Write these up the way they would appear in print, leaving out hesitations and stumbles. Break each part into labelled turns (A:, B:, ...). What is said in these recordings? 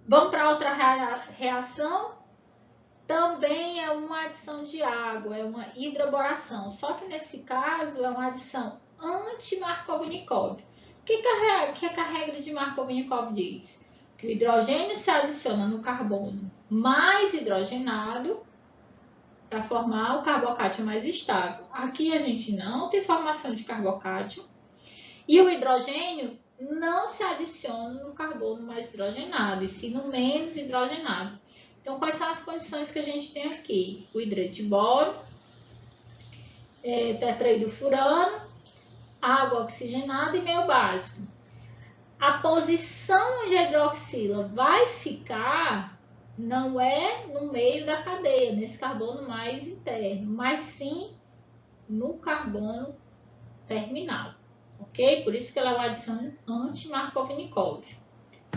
A: Vamos para outra reação. Também é uma adição de água, é uma hidroboração. Só que nesse caso é uma adição anti-Markovnikov. O que a regra de Markovnikov diz? Que o hidrogênio se adiciona no carbono mais hidrogenado para formar o carbocátion mais estável. Aqui a gente não tem formação de carbocátion e o hidrogênio não se adiciona no carbono mais hidrogenado, e sim no menos hidrogenado. Então, quais são as condições que a gente tem aqui? O hidreto de boro, tetraído furano, água oxigenada e meio básico. A posição onde a hidroxila vai ficar não é no meio da cadeia, nesse carbono mais interno, mas sim no carbono terminal, ok? Por isso que ela é uma adição anti-Markovnikov,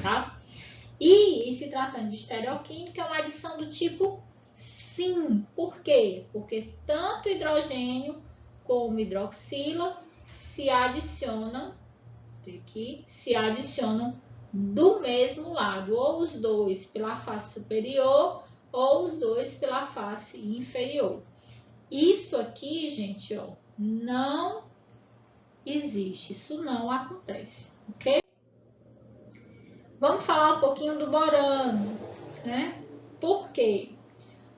A: tá? E se tratando de estereoquímica, é uma adição do tipo sim. Por quê? Porque tanto hidrogênio como hidroxila se adicionam do mesmo lado, ou os dois pela face superior, ou os dois pela face inferior. Isso aqui, gente, ó, não existe, isso não acontece, ok? Vamos falar um pouquinho do borano, né? Por quê?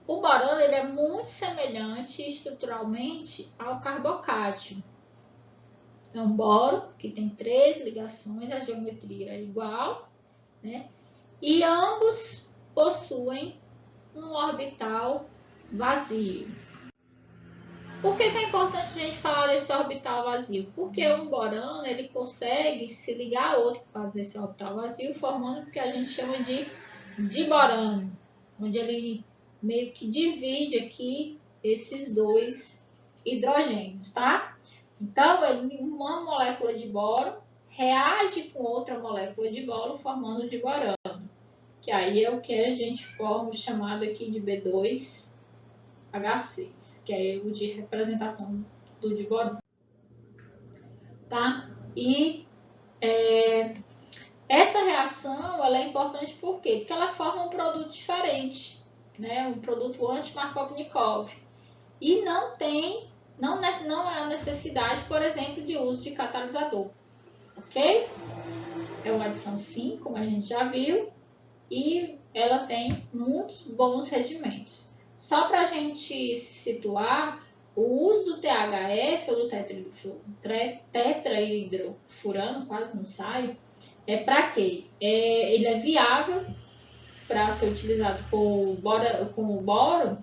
A: O borano ele é muito semelhante estruturalmente ao carbocátio. É um boro que tem 3 ligações, a geometria é igual, né? E ambos possuem um orbital vazio. Por que é importante a gente falar desse orbital vazio? Porque um borano ele consegue se ligar a outro por causa desse orbital vazio, formando o que a gente chama de diborano, onde ele meio que divide aqui esses dois hidrogênios, tá? Então, uma molécula de boro reage com outra molécula de boro, formando o diborano, que aí é o que a gente forma, chamado aqui de B2H6, que é o de representação do diborano, tá? E essa reação ela é importante por quê? Porque ela forma um produto diferente, né? Um produto anti-Markovnikov. E não é a necessidade, por exemplo, de uso de catalisador, ok? É uma adição sim, como a gente já viu, e ela tem muitos bons rendimentos. Só para a gente se situar, o uso do THF, ou do tetrahidrofurano, quase não sai, é para quê? Ele é viável para ser utilizado com o boro,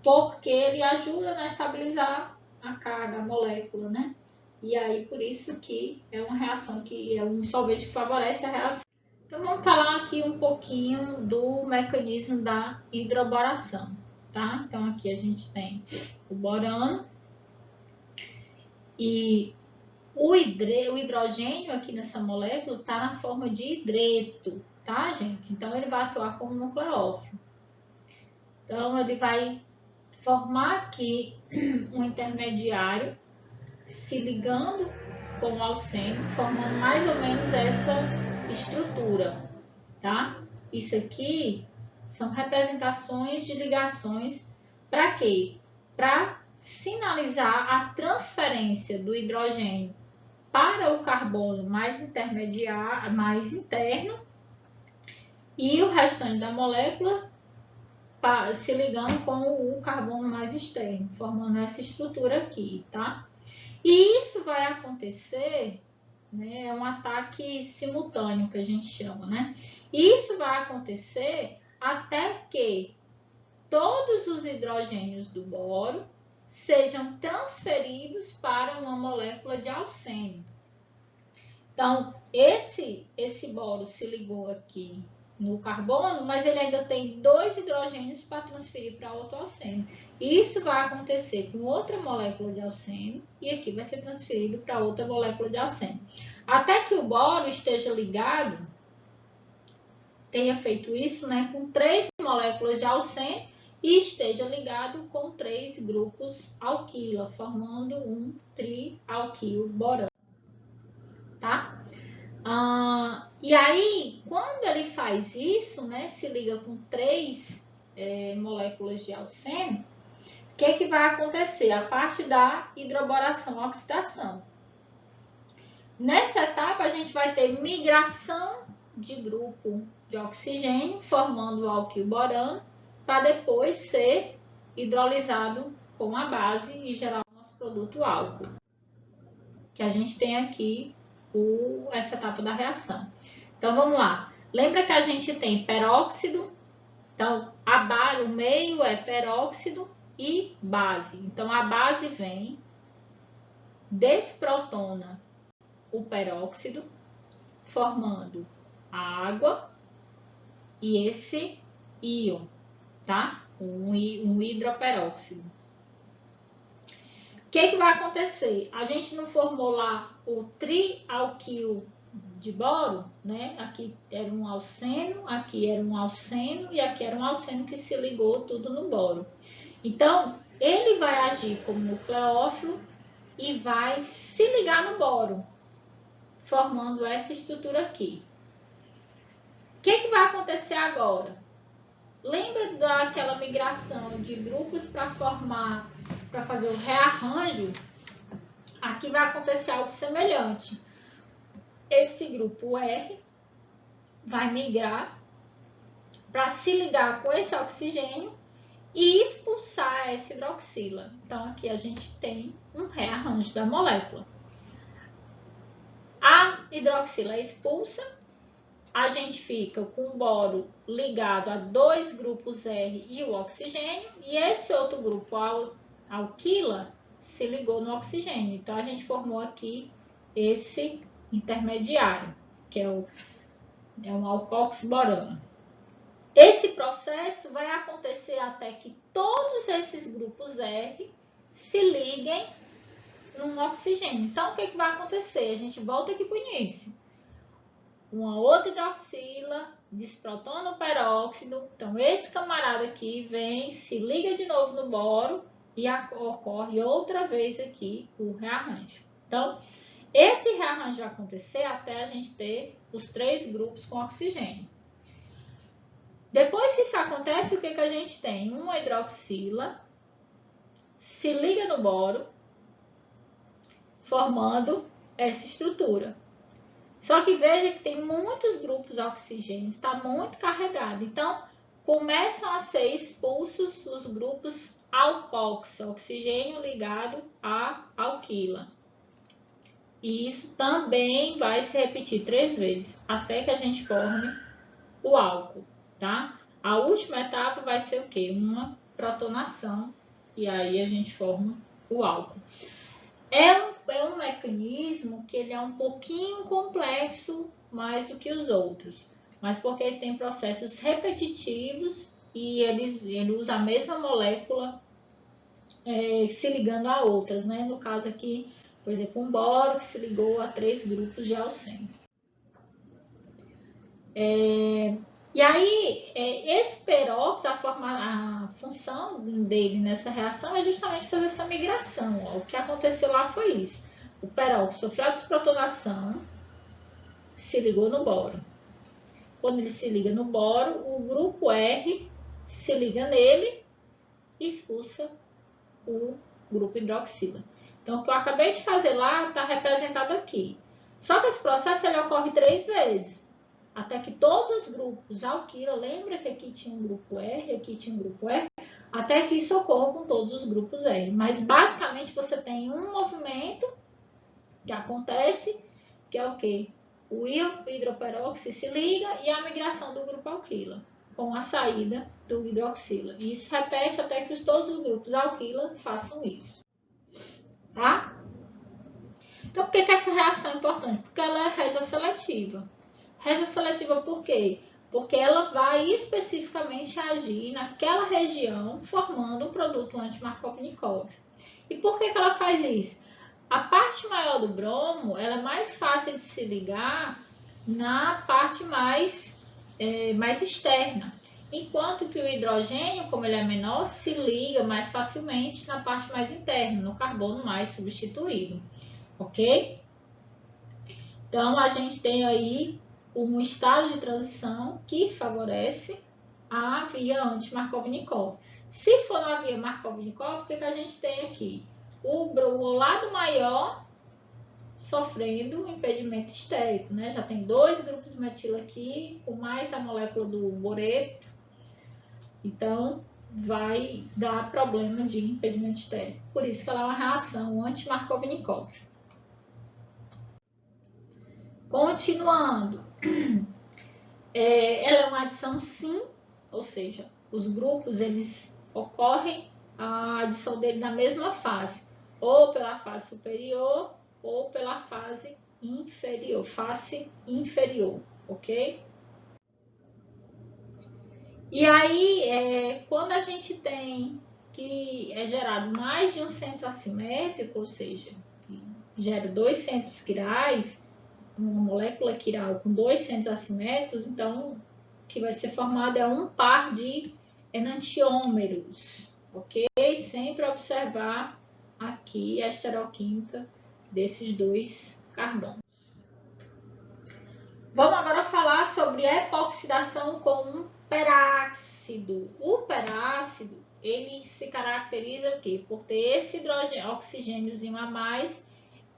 A: porque ele ajuda a estabilizar a carga, a molécula, né? E aí, por isso que é uma reação que é um solvente que favorece a reação. Então, vamos falar aqui um pouquinho do mecanismo da hidroboração, tá? Então, aqui a gente tem o borano e o hidrogênio aqui nessa molécula está na forma de hidreto, tá, gente? Então, ele vai atuar como nucleófilo. Então, ele vai formar aqui um intermediário se ligando com o alceno, formando mais ou menos essa estrutura, tá? Isso aqui são representações de ligações para quê? Para sinalizar a transferência do hidrogênio para o carbono mais intermediário, mais interno, e o restante da molécula se ligando com o carbono mais externo, formando essa estrutura aqui, tá? E isso vai acontecer, né, é um ataque simultâneo que a gente chama, né? Isso vai acontecer até que todos os hidrogênios do boro sejam transferidos para uma molécula de alcênio. Então, esse boro se ligou aqui no carbono, mas ele ainda tem 2 hidrogênios para transferir para outro alcênio. Isso vai acontecer com outra molécula de alcênio e aqui vai ser transferido para outra molécula de alcênio. Até que o boro esteja ligado, tenha feito isso, né, com 3 moléculas de alcênio e esteja ligado com 3 grupos alquila, formando um trialquil borano, tá? E aí, quando ele faz isso, né, se liga com 3 moléculas de alceno, o que vai acontecer? A parte da hidroboração-oxidação. Nessa etapa, a gente vai ter migração de grupo de oxigênio, formando o alquil-borano, para depois ser hidrolisado com a base e gerar o nosso produto álcool. Que a gente tem aqui essa etapa da reação. Então, vamos lá. Lembra que a gente tem peróxido? Então, o meio é peróxido e base. Então, a base vem, desprotona o peróxido, formando a água e esse íon, tá? Um hidroperóxido. O que vai acontecer? A gente não formou lá o trialquil de boro, né? Aqui era um alceno, aqui era um alceno e aqui era um alceno que se ligou tudo no boro. Então, ele vai agir como nucleófilo e vai se ligar no boro, formando essa estrutura aqui. O que vai acontecer agora? Lembra daquela migração de grupos para fazer o rearranjo? Aqui vai acontecer algo semelhante. Esse grupo R vai migrar para se ligar com esse oxigênio e expulsar essa hidroxila. Então, aqui a gente tem um rearranjo da molécula. A hidroxila é expulsa, a gente fica com o boro ligado a 2 grupos R e o oxigênio, e esse outro grupo, alquila, se ligou no oxigênio. Então, a gente formou aqui esse intermediário, que é um alcoxborano. Esse processo vai acontecer até que todos esses grupos R se liguem num oxigênio. Então, o que vai acontecer? A gente volta aqui para o início. Uma outra hidroxila, desprotona o peróxido. Então, esse camarada aqui vem, se liga de novo no boro e ocorre outra vez aqui o rearranjo. Então, esse rearranjo vai acontecer até a gente ter os 3 grupos com oxigênio. Depois que isso acontece, o que a gente tem? Uma hidroxila se liga no boro, formando essa estrutura. Só que veja que tem muitos grupos de oxigênio, está muito carregado. Então, começam a ser expulsos os grupos alcox, oxigênio ligado à alquila. E isso também vai se repetir 3 vezes, até que a gente forme o álcool, tá? A última etapa vai ser o quê? Uma protonação, e aí a gente forma o álcool. É um mecanismo que ele é um pouquinho complexo mais do que os outros, mas porque ele tem processos repetitivos e ele usa a mesma molécula se ligando a outras, né? No caso aqui, por exemplo, um boro que se ligou a 3 grupos de alceno. E aí, esse peróxido, a função dele nessa reação é justamente fazer essa migração. Ó. O que aconteceu lá foi isso. O peróxido sofreu a desprotonação, se ligou no boro. Quando ele se liga no boro, o grupo R se liga nele e expulsa o grupo hidroxila. Então, o que eu acabei de fazer lá está representado aqui. Só que esse processo ele ocorre 3 vezes. Até que todos os grupos alquila, lembra que aqui tinha um grupo R, aqui tinha um grupo R, até que isso ocorra com todos os grupos R. Mas, basicamente, você tem um movimento que acontece, que é o quê? O íon hidroperóxido se liga e a migração do grupo alquila, com a saída do hidroxila. E isso repete até que todos os grupos alquila façam isso. Tá? Então, por que essa reação é importante? Porque ela é regioseletiva. Regioseletiva por quê? Porque ela vai especificamente agir naquela região, formando um produto anti-Markovnikov. E por que ela faz isso? A parte maior do bromo ela é mais fácil de se ligar na parte mais externa. Enquanto que o hidrogênio, como ele é menor, se liga mais facilmente na parte mais interna, no carbono mais substituído. Ok? Então, a gente tem aí um estado de transição que favorece a via anti-Markovnikov. Se for na via Markovnikov, o que a gente tem aqui? O lado maior sofrendo impedimento estérico, né? Já tem 2 grupos metilo aqui, com mais a molécula do boreto. Então, vai dar problema de impedimento estérico. Por isso que ela é uma reação anti-Markovnikov. Continuando. Ela é uma adição sim, ou seja, os grupos eles ocorrem a adição dele na mesma fase, ou pela fase superior ou pela fase inferior, face inferior, ok? E aí, quando a gente tem que é gerado mais de um centro assimétrico, ou seja, gera 2 centros quirais, uma molécula quiral com 2 centros assimétricos, então o que vai ser formado é um par de enantiômeros, ok? Sempre observar aqui a estereoquímica desses 2 carbonos. Vamos agora falar sobre a epoxidação com um peráxido. O peráxido, ele se caracteriza o quê? Por ter esse oxigêniozinho a mais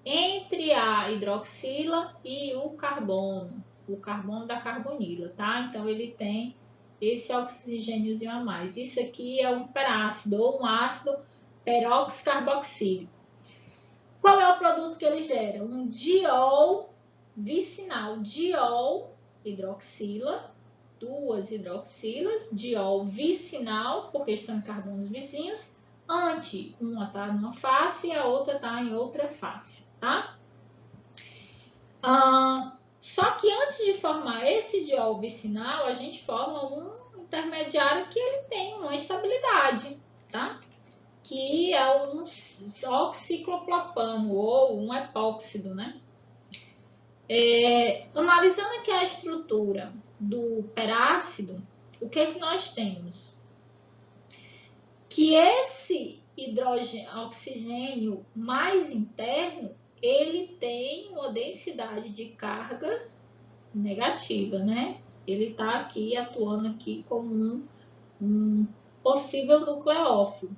A: entre a hidroxila e o carbono da carbonila, tá? Então, ele tem esse oxigêniozinho a mais. Isso aqui é um perácido ou um ácido peroxicarboxílico. Qual é o produto que ele gera? Um diol vicinal. Diol, hidroxila, 2 hidroxilas, diol vicinal, porque estão em carbonos vizinhos, anti, uma está numa face e a outra está em outra face, tá? Só que antes de formar esse diol vicinal, a gente forma um intermediário que ele tem uma estabilidade, tá? Que é um oxiclopropano ou um epóxido, né? Analisando aqui a estrutura do perácido, o que é que nós temos? Que esse oxigênio mais interno, ele tem uma densidade de carga negativa, né? Ele está aqui atuando aqui como um possível nucleófilo.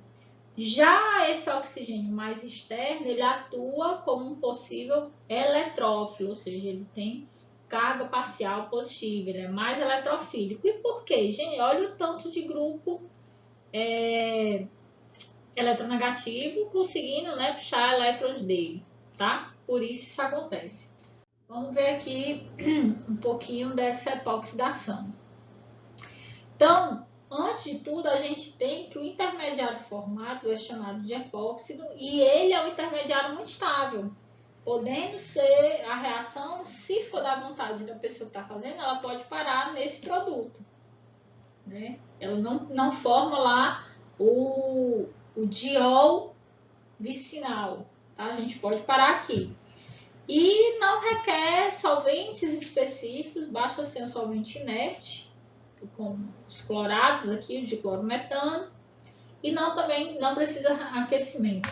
A: Já esse oxigênio mais externo, ele atua como um possível eletrófilo, ou seja, ele tem carga parcial positiva, ele é mais eletrofílico. E por quê? Gente, olha o tanto de grupo eletronegativo conseguindo, né, puxar elétrons dele, tá? Por isso acontece. Vamos ver aqui um pouquinho dessa epoxidação. Então, antes de tudo, a gente tem que o intermediário formado é chamado de epóxido e ele é um intermediário muito estável, podendo ser a reação, se for da vontade da pessoa que está fazendo, ela pode parar nesse produto, né? Ela não forma lá o diol vicinal, tá? A gente pode parar aqui. E não requer solventes específicos, basta ser um solvente inerte, como os clorados aqui, o diclorometano, e também não precisa aquecimento.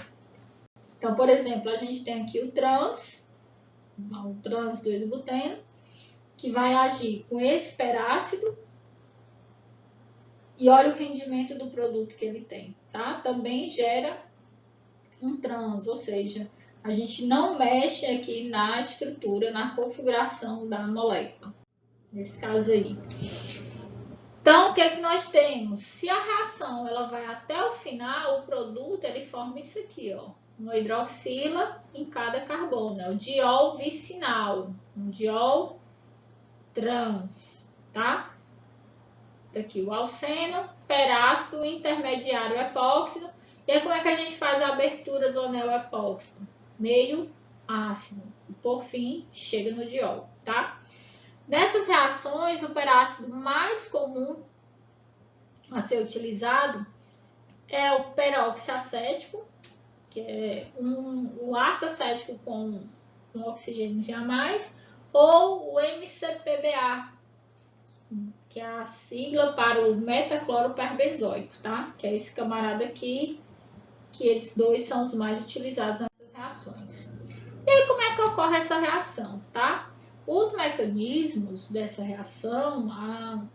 A: Então, por exemplo, a gente tem aqui o trans 2-buteno, que vai agir com esse perácido, e olha o rendimento do produto que ele tem, tá? Também gera um trans, ou seja, a gente não mexe aqui na estrutura, na configuração da molécula, nesse caso aí. Então, o que é que nós temos? Se a reação ela vai até o final, o produto ele forma isso aqui, ó, uma hidroxila em cada carbono, é o diol vicinal, um diol trans, tá? Aqui o alceno, perácido, intermediário epóxido. E aí, como é que a gente faz a abertura do anel epóxido? Meio ácido. E por fim, chega no diol, tá? Nessas reações, o perácido mais comum a ser utilizado é o peróxiacético, que é um ácido acético com um oxigênio a mais, ou o MCPBA, que é a sigla para o metacloroperbenzoico, tá? Que é esse camarada aqui, que eles dois são os mais utilizados nessas reações. E aí, como é que ocorre essa reação, tá? Os mecanismos dessa reação,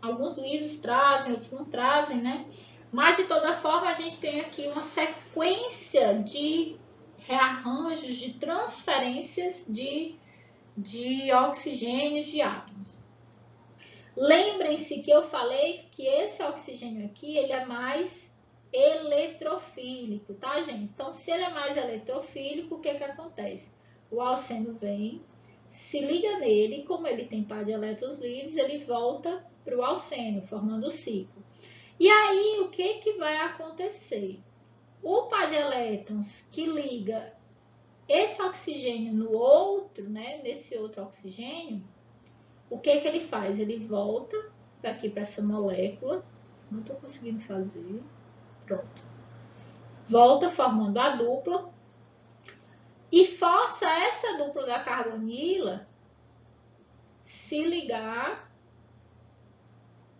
A: alguns livros trazem, outros não trazem, né? Mas, de toda forma, a gente tem aqui uma sequência de rearranjos, de transferências de oxigênios de átomos. Lembrem-se que eu falei que esse oxigênio aqui, ele é mais eletrofílico, tá, gente? Então, se ele é mais eletrofílico, o que que acontece? O alceno vem, se liga nele, como ele tem par de elétrons livres, ele volta para o alceno, formando o ciclo. E aí, o que que vai acontecer? O par de elétrons que liga esse oxigênio no outro, né, nesse outro oxigênio, o que que ele faz? Ele volta aqui para essa molécula, não estou conseguindo fazer, pronto. Volta formando a dupla e força essa dupla da carbonila se ligar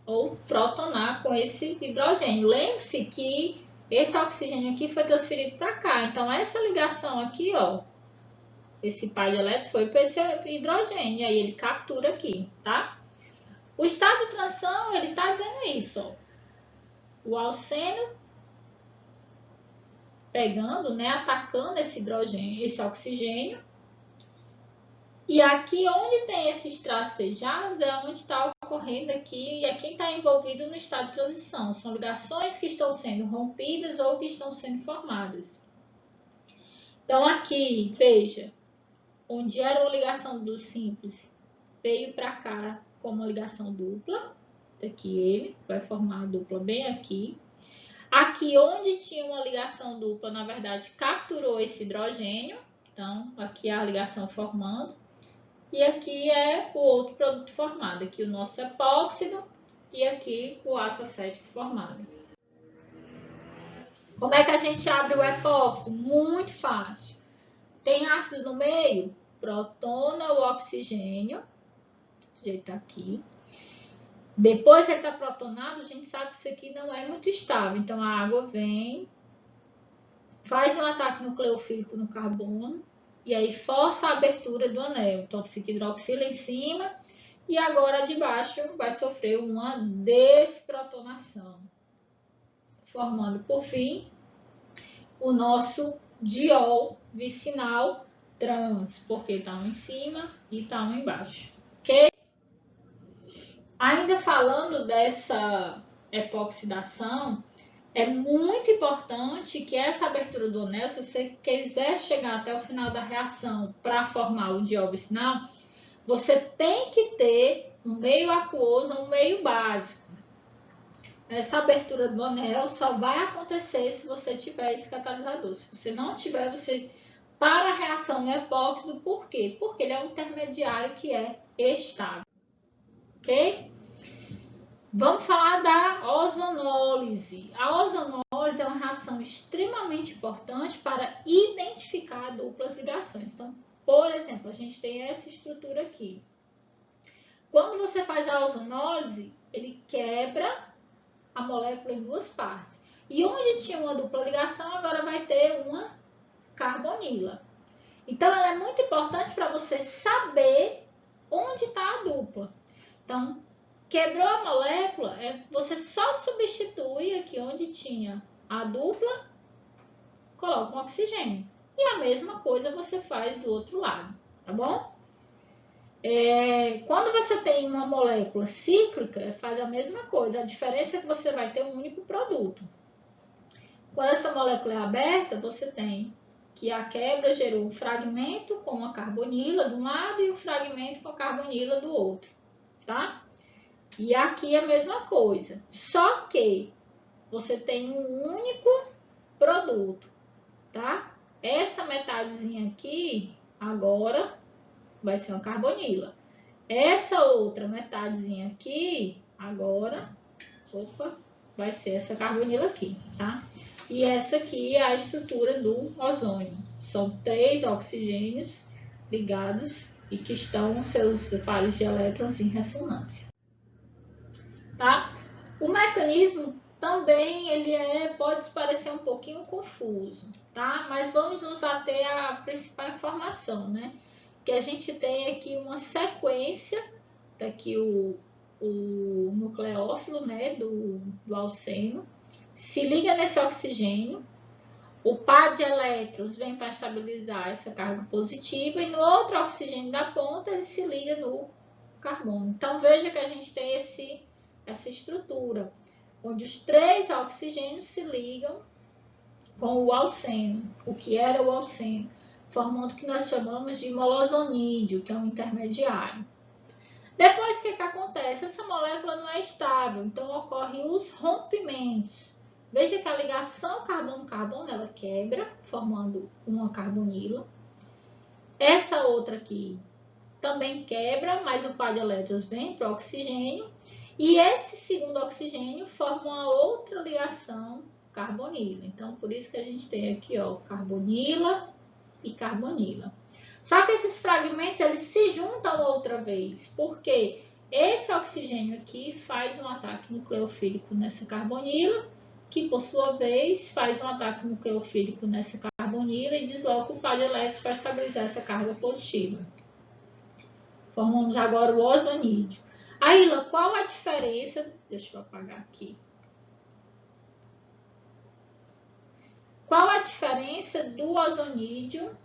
A: ou protonar com esse hidrogênio. Lembre-se que esse oxigênio aqui foi transferido para cá. Então, essa ligação aqui, ó, esse par de elétrons foi para esse hidrogênio. E aí, ele captura aqui, tá? O estado de transição, ele tá dizendo isso, ó. O alceno pegando, né, atacando esse hidrogênio, esse oxigênio. E aqui, onde tem esses tracejados, é onde está ocorrendo aqui, e é quem está envolvido no estado de transição. São ligações que estão sendo rompidas ou que estão sendo formadas. Então, aqui, veja, onde era uma ligação do simples, veio para cá como uma ligação dupla. Aqui ele vai formar a dupla bem aqui. Aqui, onde tinha uma ligação dupla, na verdade, capturou esse hidrogênio. Então, aqui é a ligação formando. E aqui é o outro produto formado. Aqui o nosso epóxido e aqui o ácido acético formado. Como é que a gente abre o epóxido? Muito fácil. Tem ácido no meio? Protona o oxigênio. Do jeito tá aqui. Depois que ele está protonado, a gente sabe que isso aqui não é muito estável. Então, a água vem, faz um ataque nucleofílico no carbono, e aí força a abertura do anel. Então, fica hidroxila em cima, e agora de baixo vai sofrer uma desprotonação. Formando, por fim, o nosso diol vicinal trans, porque está um em cima e está um embaixo. Ok? Ainda falando dessa epoxidação, é muito importante que essa abertura do anel, se você quiser chegar até o final da reação para formar o diol vicinal, você tem que ter um meio aquoso ou um meio básico. Essa abertura do anel só vai acontecer se você tiver esse catalisador. Se você não tiver, você para a reação no epóxido. Por quê? Porque ele é um intermediário que é estável. Ok? Vamos falar da ozonólise. A ozonólise é uma reação extremamente importante para identificar duplas ligações. Então, por exemplo, a gente tem essa estrutura aqui. Quando você faz a ozonólise, ele quebra a molécula em duas partes. E onde tinha uma dupla ligação, agora vai ter uma carbonila. Então, ela é muito importante para você saber onde está a dupla. Então, quebrou a molécula, você só substitui aqui onde tinha a dupla, coloca um oxigênio. E a mesma coisa você faz do outro lado, tá bom? Quando você tem uma molécula cíclica, faz a mesma coisa. A diferença é que você vai ter um único produto. Quando essa molécula é aberta, você tem que a quebra gerou um fragmento com a carbonila de um lado e um fragmento com a carbonila do outro, tá? E aqui é a mesma coisa, só que você tem um único produto, tá? Essa metadezinha aqui, agora, vai ser uma carbonila. Essa outra metadezinha aqui, agora, vai ser essa carbonila aqui, tá? E essa aqui é a estrutura do ozônio. São 3 oxigênios ligados e que estão seus pares de elétrons em ressonância. Tá? O mecanismo também pode parecer um pouquinho confuso, tá? Mas vamos nos ater à principal informação, né? porque a gente tem aqui uma sequência, tá aqui o nucleófilo, né, do alceno, se liga nesse oxigênio, o par de elétrons vem para estabilizar essa carga positiva e no outro oxigênio da ponta ele se liga no carbono. Então veja que a gente tem essa estrutura, onde os 3 oxigênios se ligam com o alceno, o que era o alceno, formando o que nós chamamos de molosonídeo, que é um intermediário. Depois, o que acontece? Essa molécula não é estável, então ocorrem os rompimentos. Veja que a ligação carbono-carbono, ela quebra, formando uma carbonila. Essa outra aqui também quebra, mas o par de elétrons vem para o oxigênio. E esse segundo oxigênio forma uma outra ligação carbonila. Então, por isso que a gente tem aqui, ó, carbonila e carbonila. Só que esses fragmentos, eles se juntam outra vez, porque esse oxigênio aqui faz um ataque nucleofílico nessa carbonila, que por sua vez faz um ataque nucleofílico nessa carbonila e desloca o par de elétrons para estabilizar essa carga positiva. Formamos agora o ozonídeo. Aila, qual a diferença? Deixa eu apagar aqui. Qual a diferença do ozonídeo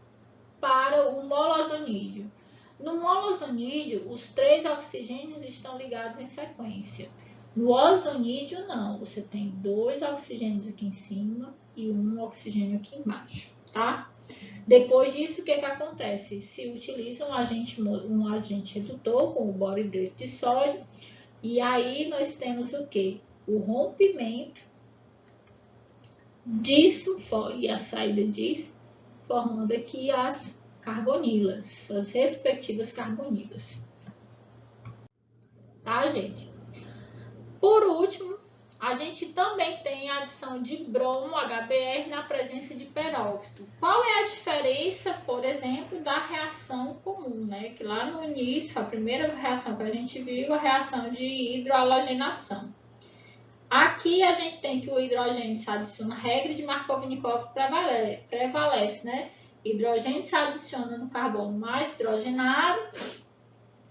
A: para o molosonídeo? No molosonídeo, os 3 oxigênios estão ligados em sequência. No ozonídeo, não. Você tem 2 oxigênios aqui em cima e 1 oxigênio aqui embaixo, tá? Depois disso, o que acontece? Se utiliza um agente redutor, como o borohidreto de sódio, e aí nós temos o quê? O rompimento disso e a saída disso, formando aqui as carbonilas, as respectivas carbonilas. Tá, gente? Por último, a gente também tem a adição de bromo, HBr, na presença de peróxido. Qual é a diferença, por exemplo, da reação comum, né? Que lá no início, a primeira reação que a gente viu, a reação de hidroalogenação. Aqui a gente tem que o hidrogênio se adiciona, a regra de Markovnikov prevalece, né? Hidrogênio se adiciona no carbono mais hidrogenado,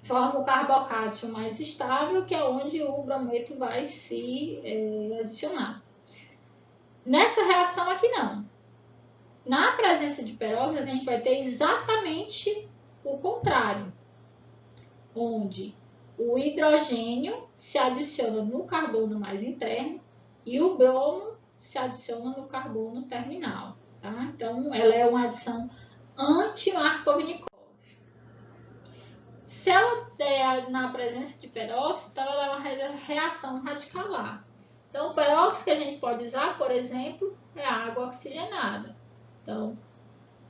A: forma o carbocátion mais estável, que é onde o brometo vai se adicionar. Nessa reação aqui não. Na presença de peróxido, a gente vai ter exatamente o contrário, onde o hidrogênio se adiciona no carbono mais interno e o bromo se adiciona no carbono terminal. Tá? Então, ela é uma adição anti-Markovnikov. Se ela der na presença de peróxido, então ela é uma reação radicalar. Então, o peróxido que a gente pode usar, por exemplo, é a água oxigenada. Então,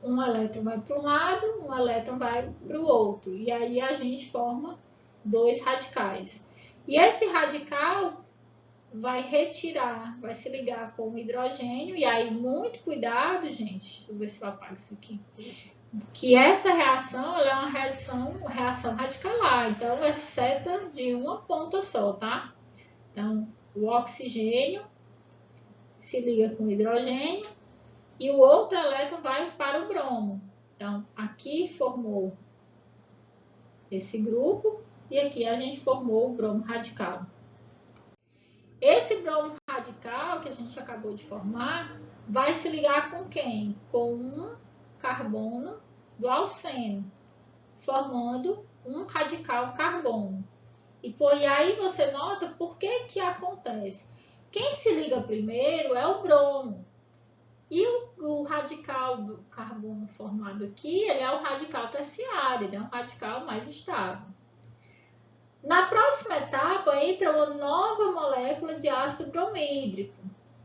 A: um elétron vai para um lado, um elétron vai para o outro. E aí a gente forma 2 radicais. E esse radical vai retirar, vai se ligar com o hidrogênio. E aí, muito cuidado, gente. Deixa eu ver se eu apago isso aqui. Que essa reação, ela é uma reação radicalar. Então, é seta de uma ponta só, tá? Então, o oxigênio se liga com o hidrogênio e o outro elétron vai para o bromo. Então, aqui formou esse grupo e aqui a gente formou o bromo radical. Esse bromo radical que a gente acabou de formar vai se ligar com quem? Com um carbono do alceno, formando um radical carbono. E aí você nota por que acontece. Quem se liga primeiro é o bromo. E o radical do carbono formado aqui, ele é o radical terciário, ele é um radical mais estável. Na próxima etapa, entra uma nova molécula de ácido bromídrico.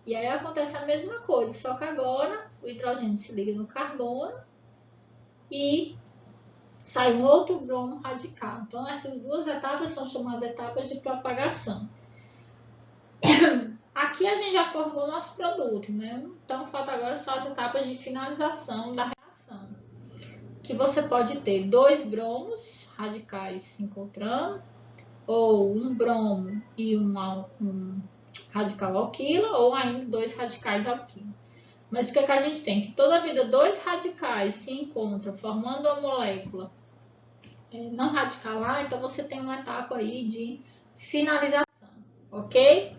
A: E aí acontece a mesma coisa, só que agora o hidrogênio se liga no carbono e sai um outro bromo radical. Então, essas 2 etapas são chamadas etapas de propagação. Aqui a gente já formou o nosso produto, né? Então, falta agora só as etapas de finalização da reação. Que você pode ter 2 bromos radicais se encontrando, ou um bromo e um radical alquila, ou ainda 2 radicais alquila. Mas o que a gente tem? Que toda vida 2 radicais se encontram formando uma molécula não radicalar, então você tem uma etapa aí de finalização, ok?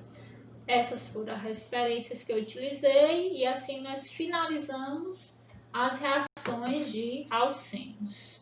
A: Essas foram as referências que eu utilizei e assim nós finalizamos as reações de alcenos.